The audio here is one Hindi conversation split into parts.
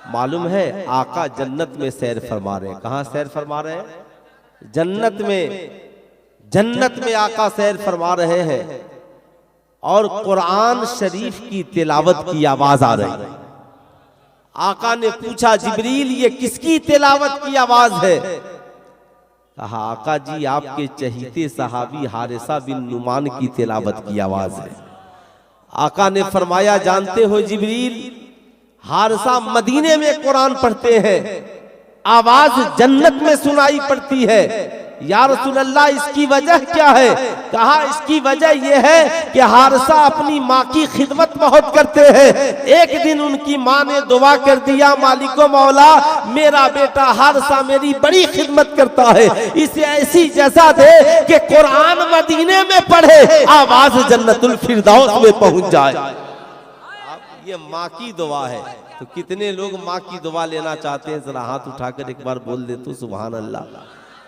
मालूम है आका जन्नत में सैर फरमा रहे हैं। कहाँ सैर फरमा रहे हैं? जन्नत में। जन्नत में आका सैर फरमा रहे हैं और कुरान शरीफ की तिलावत की आवाज आ रही है। आका ने पूछा जिब्रील ये किसकी तिलावत की आवाज है? कहा आका जी आपके चहीते सहाबी हारिसा बिन नुमान की तिलावत की आवाज है। आका ने फरमाया जानते हो जिब्रील हारिसा मदीने में कुरान पढ़ते हैं, आवाज जन्नत में सुनाई पड़ती है। या रसूल अल्लाह इसकी वजह क्या है? कहा इसकी वजह यह है कि हारिसा अपनी माँ की खिदमत बहुत करते हैं। एक दिन उनकी माँ ने दुआ कर दिया मालिको मौला मेरा बेटा हारिसा मेरी बड़ी खिदमत करता है, इसे ऐसी जज़ा दे कि कुरान मदीने में पढ़े आवाज जन्नतुल फिरदौस में पहुंच जाए। ये माँ की दुआ है। तो कितने लोग माँ की दुआ लेना चाहते हैं? जरा हाथ उठाकर एक बार बोल दे तो सुभान अल्लाह।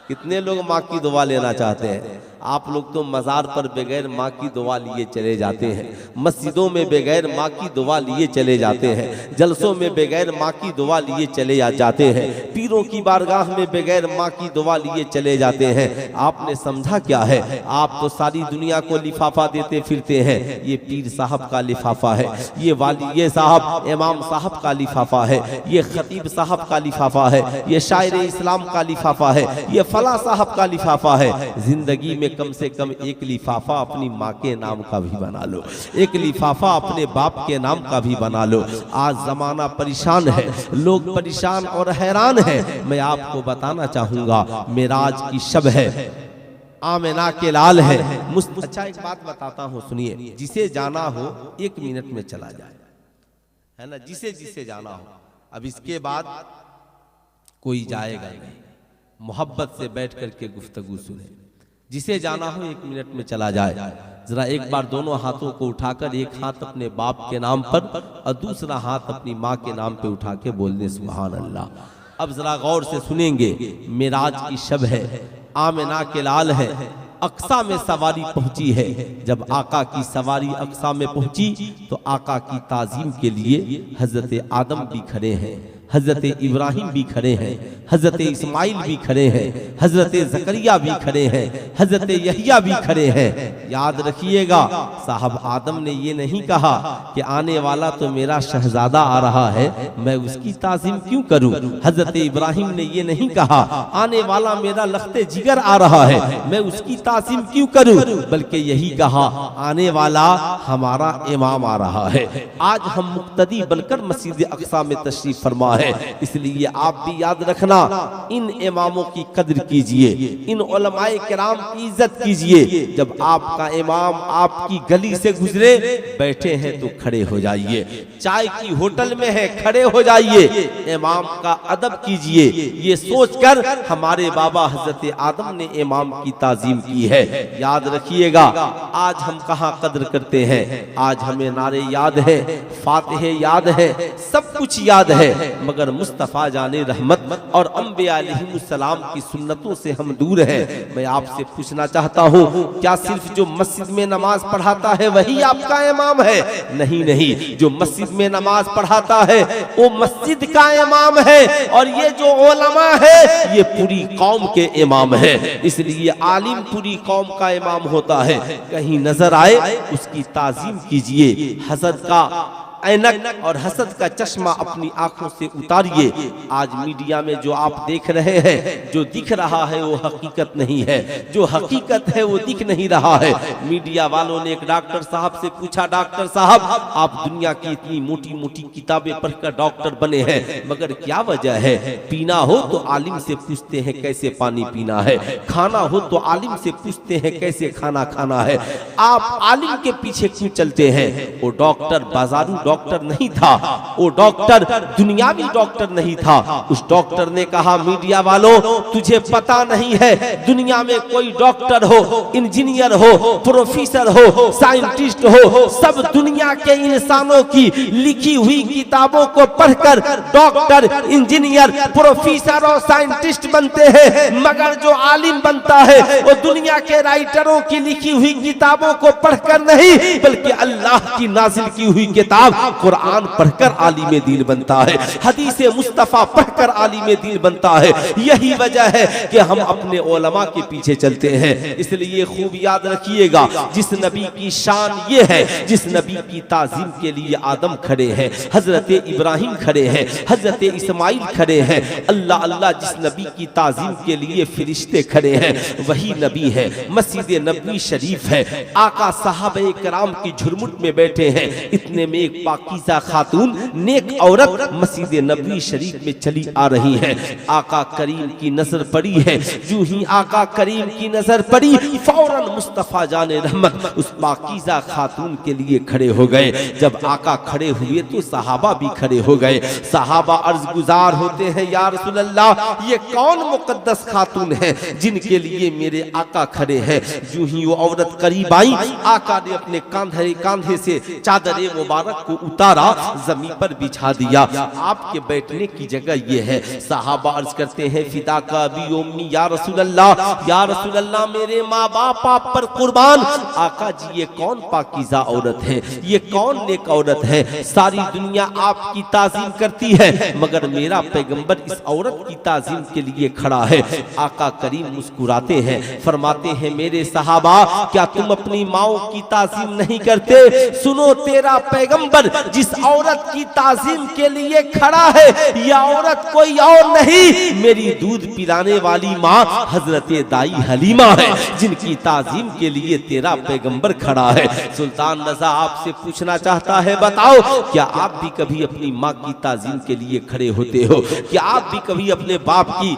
कितने लोग माँ की दुआ लेना चाहते हैं? आप लोग तो मज़ार पर बगैर माँ की दुआ लिए चले जाते हैं, मस्जिदों में बगैर माँ की दुआ लिए चले जाते हैं, जलसों में बगैर माँ की दुआ लिए चले जाते हैं, पीरों की बारगाह में बगैर माँ की दुआ लिए चले जाते हैं। आपने समझा क्या है? आप तो सारी दुनिया को लिफाफा देते फिरते हैं। ये पीर साहब का लिफाफा है, ये साहब इमाम साहब का लिफाफा है, ये खतीब साहब का लिफाफा है, ये शायर इस्लाम का लिफाफा है, ये फला साहब का लिफाफा है। जिंदगी में कम से कम एक लिफाफा अपनी माँ के नाम का भी बना लो, एक लिफाफा अपने बाप के नाम का भी बना लो। आज जमाना परेशान है, लोग परेशान और हैरान हैं। मैं आपको बताना चाहूंगा मेराज की शब है, आमिना के लाल है। अच्छा एक बात बताता हूँ सुनिए, जिसे जाना हो 1 मिनट में चला जाए, है ना, जिसे जिसे जाना हो। अब इसके बाद कोई जाएगा नहीं, मोहब्बत से बैठ करके गुफ्तगू सुने। जिसे जाना हो 1 मिनट में चला जाए। जरा एक बार दोनों हाथों को उठाकर एक हाथ अपने बाप के नाम पर और दूसरा हाथ अपनी माँ के नाम पे उठा के बोल दे सुभान अल्लाह। अब जरा गौर से सुनेंगे। मेराज की शब है, आमिना के लाल है, अक्सा में सवारी पहुंची है। जब आका की सवारी अक्सा में पहुंची तो आका की ताजीम के लिए हजरत आदम भी खड़े हैं, हजरत इब्राहिम भी खड़े हैं, हजरत इस्माइल भी खड़े हैं, हजरत जकरिया भी खड़े हैं, हजरत यहिया भी खड़े हैं। याद रखिएगा साहब आदम ने ये नहीं कहा कि आने वाला तो मेरा शहजादा आ रहा है मैं उसकी ताजीम क्यों करूं। हजरत इब्राहिम ने ये नहीं कहा आने वाला मेरा लख्ते जिगर आ रहा है मैं उसकी ताजीम क्यों करूं, बल्कि यही कहा आने वाला हमारा इमाम आ रहा है। आज हम मुक्तदी बनकर मस्जिद अक्सा में तशरीफ फरमा है, इसलिए आप भी याद रखना इन इमामों की कद्र कीजिए, इन उलमाए किराम की इज्जत कीजिए। जब आपका इमाम आपकी गली से गुजरे बैठे हैं तो खड़े हो जाइए, चाय की होटल में है खड़े हो जाइए, इमाम का अदब कीजिए। ये सोचकर हमारे बाबा हजरत आदम ने इमाम की ताजीम की है। याद रखिएगा आज हम कहाँ कद्र करते हैं, आज हमें नारे याद है, फातिहे याद है, सब कुछ याद है, मगर मुस्तफा जाने रहमत और अंबिया अलैहिमुस्सलाम की सुन्नतों से हम दूर हैं। मैं आपसे पूछना चाहता हूँ क्या सिर्फ जो मस्जिद में नमाज पढ़ाता है वही आपका इमाम है? नहीं नहीं, जो मस्जिद में नमाज पढ़ाता है वो मस्जिद का इमाम है, और ये जो उलमा है ये पूरी कौम के इमाम है। इसलिए आलिम पूरी कौम का इमाम होता है, कहीं नजर आए उसकी ताजीम कीजिए। हसद का ऐनक और हसद का चश्मा अपनी आंखों से उतारिए। आज मीडिया में जो आप देख रहे हैं, जो दिख रहा है वो हकीकत नहीं है, जो हकीकत है वो दिख नहीं रहा है। मीडिया वालों ने एक डॉक्टर साहब से पूछा, डॉक्टर साहब आप दुनिया की इतनी मोटी मोटी किताबें पढ़कर डॉक्टर बने हैं, मगर क्या वजह है? पीना हो तो आलिम से पूछते हैं कैसे पानी पीना है, खाना हो तो आलिम से पूछते हैं कैसे खाना खाना है। आप आलिम के पीछे क्यों चलते हैं? वो डॉक्टर बाजारू डॉक्टर नहीं था, वो डॉक्टर दुनियावी डॉक्टर नहीं था। उस डॉक्टर ने कहा मीडिया वालों तुझे पता नहीं है दुनिया में कोई डॉक्टर हो, इंजीनियर हो, प्रोफेसर हो, साइंटिस्ट हो, सब दुनिया के इंसानों की लिखी हुई किताबों को पढ़कर डॉक्टर, इंजीनियर, प्रोफेसर और साइंटिस्ट बनते हैं, मगर जो आलिम बनता है वो दुनिया के राइटरों की लिखी हुई किताबों को पढ़कर नहीं बल्कि अल्लाह की नाजिल की हुई किताब कुरान पढ़कर आलिम दीन बनता है, हदीस मुस्तफ़ा पढ़कर आलिम दीन बनता है। यही वजह है कि हम अपने उलमा के पीछे चलते हैं। इसलिए खूब याद रखिएगा, जिस नबी की शान ये है, जिस नबी की ताज़ीम के लिए आदम खड़े हैं, हजरत इब्राहिम खड़े हैं, हजरत इस्माइल खड़े हैं, अल्लाह अल्लाह जिस नबी की ताज़ीम के लिए फरिश्ते खड़े हैं, वही नबी है। मस्जिद नबवी शरीफ है, आका साहबे कराम की झुरमुट में बैठे हैं। इतने में एक पाकीज़ा खातून नेक औरत मस्जिद नबवी शरीफ में चली आ रही है। आका करीम की नजर पड़ी है, जो ही आका करीम की नजर पड़ी, फौरन मुस्तफ़ा जाने रहमत उस पाकीज़ा खातून के लिए खड़े हो गए। जब आका खड़े हुए तो सहाबा भी खड़े हो गए। सहाबा अर्ज गुजार होते हैं, या रसूल अल्लाह, ये कौन मुकद्दस खातून है जिनके लिए मेरे आका खड़े हैं। जो ही वो औरत करीब आई, आका ने अपने कांधे से चादर मुबारक को उतारा, जमीन पर बिछा दिया। आपके बैठने की जगह ये है। सहाबा अर्ज करते हैं, फिदा का भी उम्मी या रसूल अल्लाह, या रसूल अल्लाह, मेरे माँ बाप आप पर कुर्बान। आका जी, ये कौन पाकीज़ा औरत है, ये कौन नेक औरत है। सारी दुनिया आपकी ताज़ीम करती है, मगर मेरा पैगंबर इस औरत की ताज़ीम के लिए खड़ा है। आका करीम मुस्कुराते हैं, फरमाते हैं, मेरे सहाबा, क्या तुम अपनी माओ की ताज़ीम नहीं करते? सुनो, तेरा पैगंबर जिस औरत की ताज़ीम के लिए खड़ा है, यह औरत कोई और नहीं, मेरी दूध पिलाने वाली माँ हजरत दाई हलीमा है, जिनकी ताज़ीम के लिए तेरा पैगंबर खड़ा है। सुल्तान रज़ा आपसे पूछना चाहता है, बताओ, क्या आप भी कभी अपनी माँ की ताज़ीम के लिए खड़े होते हो? क्या आप भी कभी अपने बाप की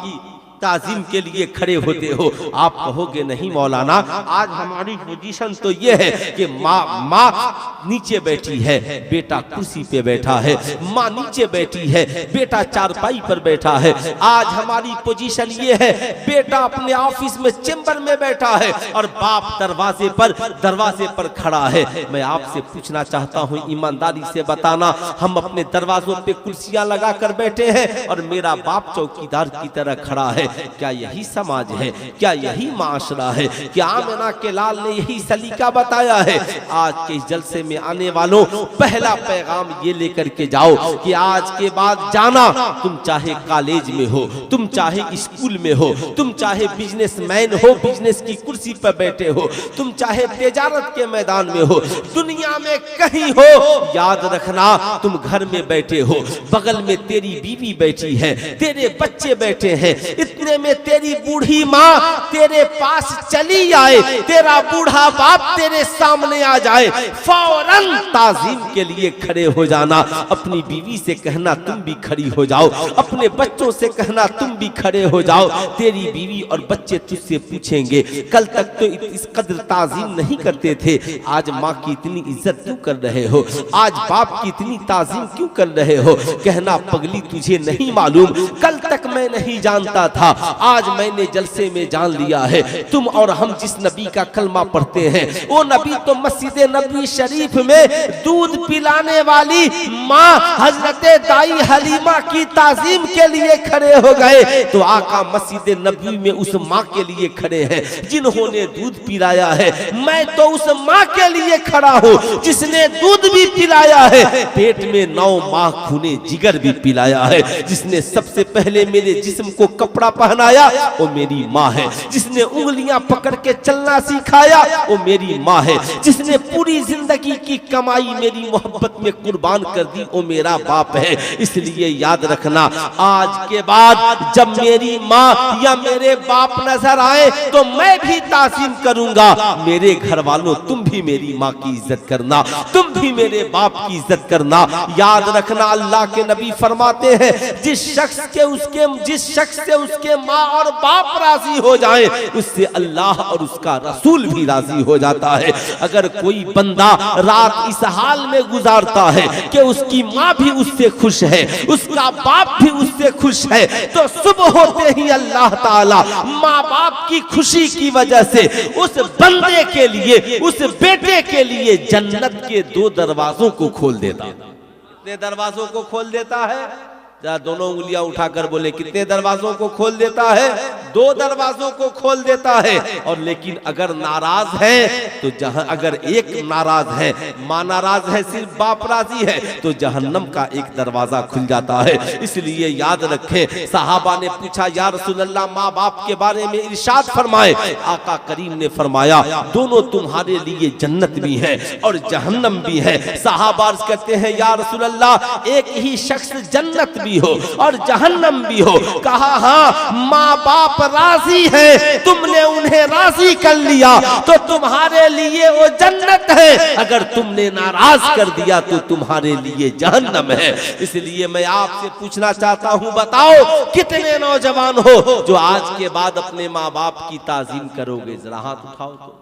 ताज़ीम के लिए खड़े होते हो? आप कहोगे, नहीं मौलाना, आज हमारी पोजीशन तो ये है कि माँ नीचे बैठी है, बेटा कुर्सी पे बैठा है, माँ नीचे बैठी है, बेटा चारपाई पर बैठा है। आज हमारी पोजीशन ये है, बेटा अपने ऑफिस में चेंबर में बैठा है और बाप दरवाजे पर खड़ा है। मैं आपसे पूछना चाहता हूँ, ईमानदारी से बताना, हम अपने दरवाजों पे कुर्सियां लगा कर बैठे हैं और मेरा बाप चौकीदार की तरह खड़ा है। क्या यही समाज है? क्या यही माशरा है? क्या आमिना के लाल ने यही सलीका बताया है? आज के इस जलसे में आने वालों, पहला पैगाम ये लेकर के जाओ कि आज के बाद जाना, तुम चाहे कॉलेज में हो, तुम चाहे स्कूल में हो, तुम चाहे बिजनेसमैन हो, बिजनेस की कुर्सी पर बैठे हो, तुम चाहे तिजारत के मैदान में हो, दुनिया में कहीं हो, याद रखना, तुम घर में बैठे हो, बगल में तेरी बीवी बैठी है, तेरे बच्चे बैठे हैं, इतने में तेरी बूढ़ी माँ तेरे पास चली आए, तेरा बूढ़ा बाप तेरे सामने आ जाए, फौरन ताज़ीम के लिए खड़े हो जाना। अपनी बीवी से कहना, तुम भी खड़ी हो जाओ, अपने बच्चों से कहना, तुम भी खड़े हो जाओ। तेरी बीवी और बच्चे तुझसे पूछेंगे, कल तक तो इस कदर ताज़ीम नहीं करते थे, आज माँ की इतनी इज्जत क्यों कर रहे हो, आज बाप की इतनी ताज़ीम क्यों कर रहे हो? कहना, पगली तुझे नहीं मालूम, कल तक मैं नहीं जानता था, आज मैंने जलसे में जान लिया है। तुम और हम जिस नबी का कलमा पढ़ते हैं, वो नबी तो मस्जिद नबवी शरीफ में दूध पिलाने वाली माँ हजरत दाई हलीमा की ताज़ीम के लिए खड़े हो गए, तो आका मस्जिद नबवी में उस माँ के लिए खड़े हैं जिन्होंने दूध पिलाया है। मैं तो उस माँ के लिए खड़ा हूँ जिसने दूध भी पिलाया है, पेट में 9 माह खूने जिगर भी पिलाया है, जिसने सबसे पहले मेरे जिस्म को कपड़ा पहनाया, वो मेरी माँ है, जिसने उंगलियां पकड़ के चलना सिखाया, वो मेरी माँ है, जिसने पूरी जिंदगी की कमाई मेरी मोहब्बत में कुर्बान कर दी, वो मेरा बाप है। इसलिए याद रखना, आज के बाद जब मेरी माँ या मेरे बाप नजर आए तो मैं भी ताज़ीम करूंगा। मेरे घर वालों, तुम भी मेरी माँ की इज्जत करना, तुम भी मेरे बाप की इज्जत करना। याद रखना, अल्लाह के नबी फरमाते हैं, जिस शख्स से उसके माँ और बाप राजी हो जाए, उससे अल्लाह और उसका रसूल भी राजी हो जाता है। अगर कोई बंदा रात इस हाल में गुजारता है कि उसकी माँ भी उससे खुश है, उसका बाप भी उससे खुश है, तो सुबह होते ही अल्लाह ताला माँ बाप की खुशी की वजह से उस बंदे के लिए, उस बेटे के लिए जन्नत के 2 दरवाजों को खोल देता है। कितने दरवाजों को खोल देता है? दोनों उंगलियां उठाकर बोले कितने दरवाजों को खोल देता है? 2 दरवाजों को खोल देता है। और लेकिन अगर नाराज है तो जहां अगर एक नाराज है, माँ नाराज है, सिर्फ बाप राजी है, तो जहन्नम का एक दरवाजा खुल जाता है। इसलिए याद रखें, सहाबा ने पूछा या रसूल अल्लाह माँ बाप के बारे में इरशाद फरमाए। आका करीम ने फरमाया दोनों तुम्हारे लिए जन्नत भी है और जहन्नम भी है। सहाबा अर्ज करते हैं या रसूल अल्लाह एक ही शख्स जन्नत भी हो और जहन्नम भी हो। कहा हाँ, माँ बाप राजी है, तुमने उन्हें राजी कर लिया तो तुम्हारे लिए वो जन्नत है, अगर तुमने नाराज कर दिया तो तुम्हारे लिए जहन्नम है। इसलिए मैं आपसे पूछना चाहता हूं, बताओ कितने नौजवान हो जो आज के बाद अपने माँ बाप की ताजीम करोगे? जरा हाथ उठाओ तो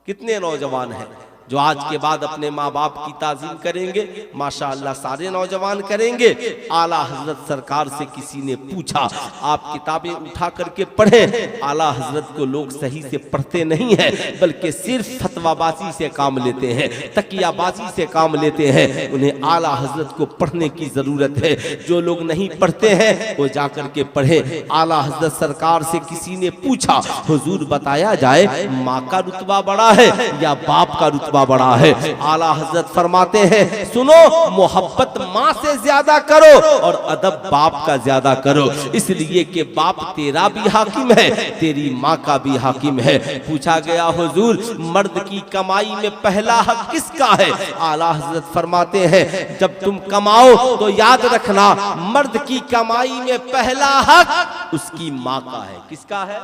कितने नौजवान हैं जो आज के बाद अपने माँ बाप की ताजीम करेंगे? माशाअल्लाह सारे नौजवान करेंगे। आला हजरत सरकार से किसी ने पूछा, आप किताबें उठा करके पढ़ें। आला हजरत को लोग सही से पढ़ते नहीं हैं, बल्कि सिर्फ फतवाबाजी से काम लेते हैं, तकियाबाजी से काम लेते हैं। उन्हें आला हजरत को पढ़ने की जरूरत है। जो लोग नहीं पढ़ते हैं वो जाकर के पढ़े। आला हजरत सरकार से किसी ने पूछा, हुजूर बताया जाए माँ का रुतबा बड़ा है या बाप का रुतबा बड़ा है? आला हजरत फरमाते हैं सुनो, मोहब्बत माँ से ज्यादा करो और अदब बाप का ज्यादा करो, इसलिए कि बाप तेरा भी हाकिम है, तेरी माँ का भी हाकिम है। पूछा गया हुजूर मर्द की कमाई में पहला हक किसका है? आला हजरत फरमाते हैं जब तुम कमाओ तो याद रखना मर्द की कमाई में पहला हक उसकी माँ का है। किसका है?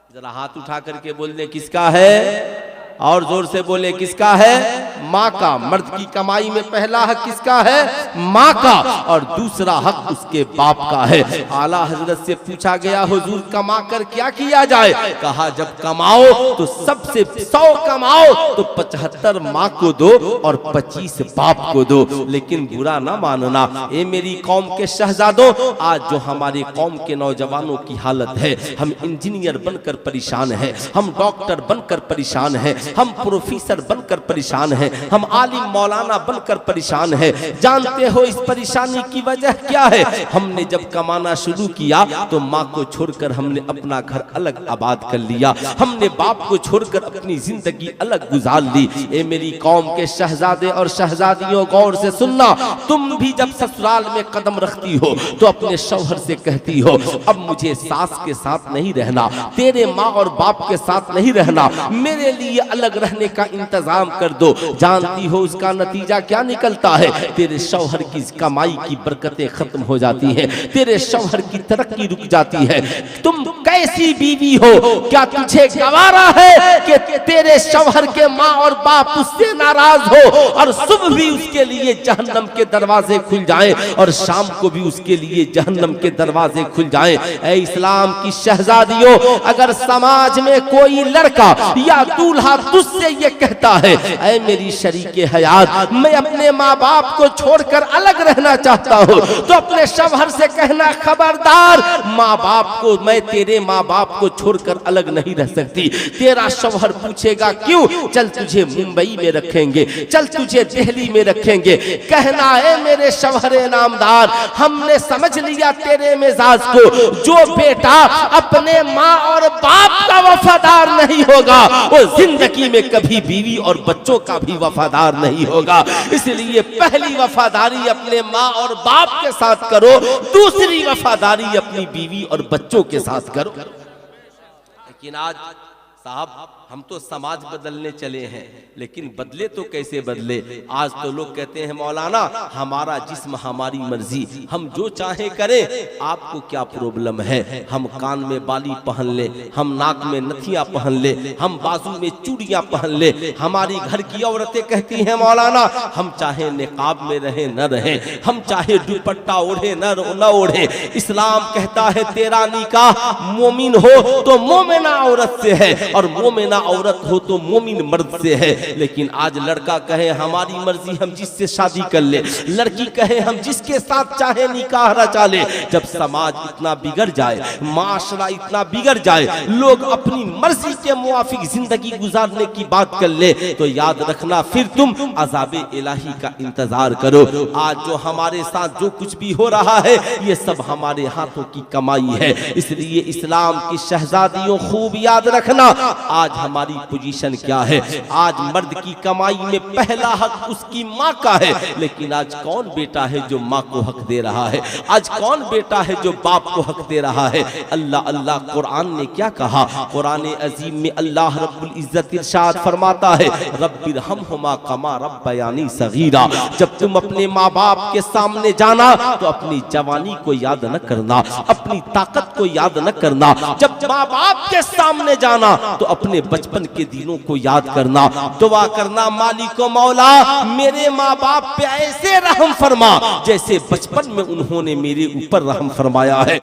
जरा हाथ उठा करके बोल दे किसका है, और जोर से बोले किसका है? माँ का। मर्द की कमाई में पहला हक किसका है? माँ का, और दूसरा हक उसके बाप का है। आला हजरत से पूछा गया हुजूर कमा कर क्या किया जाए? कहा जब कमाओ तो सबसे 100 कमाओ तो 75 माँ को दो और 25 बाप को दो। लेकिन बुरा ना मानना, ये मेरी कौम के शहजादों, आज जो हमारे कौम के नौजवानों की हालत है, हम इंजीनियर बनकर परेशान हैं, हम डॉक्टर बनकर परेशान हैं, हम प्रोफेसर बनकर परेशान हैं, हम आलिम मौलाना बनकर परेशान हैं। जानते हो इस परेशानी की वजह क्या है? हमने जब कमाना शुरू किया तो माँ को छोड़कर हमने अपना घर अलग आबाद कर लिया, हमने बाप को छोड़कर अपनी जिंदगी अलग गुजार ली। ए मेरी कौम के शहजादे और शहजादियों, गौर से सुनना, तुम भी जब ससुराल में कदम रखती हो तो अपने शौहर से कहती हो अब मुझे सास के साथ नहीं रहना, तेरे माँ और बाप के साथ नहीं रहना, मेरे लिए अलग रहने का इंतजाम कर दो। जानती हो उसका नतीजा क्या निकलता है? तेरे शौहर की कमाई की बरकतें खत्म हो जाती हैं, तेरे शौहर की तरक्की रुक जाती है। तुम कैसी बीवी हो? क्या तुझे गवारा है कि तेरे शौहर के माँ और बाप उससे नाराज हो और सुबह भी उसके लिए जहन्नम के दरवाजे खुल जाएं और शाम को भी उसके लिए जहन्नम के दरवाजे खुल जाएं? ऐ इस्लाम की शहजादियों, अगर समाज में कोई लड़का या दूल्हा तुझसे ये कहता है ऐ मेरी शरीके हयात मैं अपने माँ बाप को छोड़कर अलग रहना चाहता हूँ, तो अपने शौहर से कहना खबरदार, माँ बाप को, मैं तेरे माँ बाप को छोड़कर अलग नहीं रह सकती। तेरा शौहर पूछेगा क्यों? चल तुझे मुंबई में रखेंगे, चल तुझे दिल्ली में रखेंगे। कहना है मेरे शौहरे नामदार, हमने समझ लिया तेरे मिजाज को, जो बेटा अपने माँ और बाप का वफादार नहीं होगा वो जिंदगी में कभी बीवी और बच्चों का भी वफादार नहीं होगा। इसलिए पहली वफादारी अपने माँ और बाप के साथ करो, दूसरी वफादारी अपनी बीवी और बच्चों के साथ करो। लेकिन आज साहब हम तो समाज बदलने चले हैं, लेकिन बदले तो कैसे बदले? आज तो लोग कहते हैं मौलाना हमारा जिस्म हमारी मर्जी, हम जो चाहे करें, आपको क्या प्रॉब्लम है? हम कान में बाली पहन ले, हम नाक में नथियां पहन ले, हम बाजू में चूड़ियां पहन ले। हमारी घर की औरतें कहती हैं मौलाना हम चाहे निकाब में रहे न रहे, हम चाहे दुपट्टा ओढ़े न ओढ़े, इस्लाम कहता है तेरा निकाह मोमिन हो तो मोमिना औरत से है और मोमिना लेना औरत हो तो मोमिन मर्द से है। लेकिन आज लड़का कहे हमारी मर्जी, हम जिससे शादी कर ले, लड़की कहे हम जिसके साथ चाहे निकाह रचा ले। जब समाज इतना बिगड़ जाए, माशरा इतना बिगड़ जाए, लोग अपनी मर्जी के मुआफिक जिंदगी गुजारने की बात कर ले, तो याद रखना फिर तुम अज़ाबे इलाही का इंतजार करो। आज जो हमारे साथ जो कुछ भी हो रहा है ये सब हमारे हाथों की कमाई है। इसलिए इस्लाम की शहजादियों खूब याद रखना, आज हमारी पोजीशन क्या है। आज मर्द की कमाई में पहला हक उसकी माँ का है, लेकिन आज कौन बेटा है जो माँ को हक दे रहा है? आज कौन बेटा है जो बाप को हक दे रहा है? अल्लाह अल्लाह कुरान ने क्या कहा? कुरान अजीम में अल्लाह रब्बुल इज्जत इरशाद फरमाता है, रब्बिरहमहुमा कमा रब्बयानी सगीरा। जब तुम अपने माँ बाप के सामने जाना तो अपनी जवानी को याद न करना, अपनी ताकत को याद न करना। जब माँ बाप के सामने जाना तो अपने बचपन के दिनों को याद करना। दुआ करना, मालिको मौला मेरे माँ बाप पे ऐसे रहम फरमा जैसे बचपन में उन्होंने मेरे ऊपर रहम फरमाया है।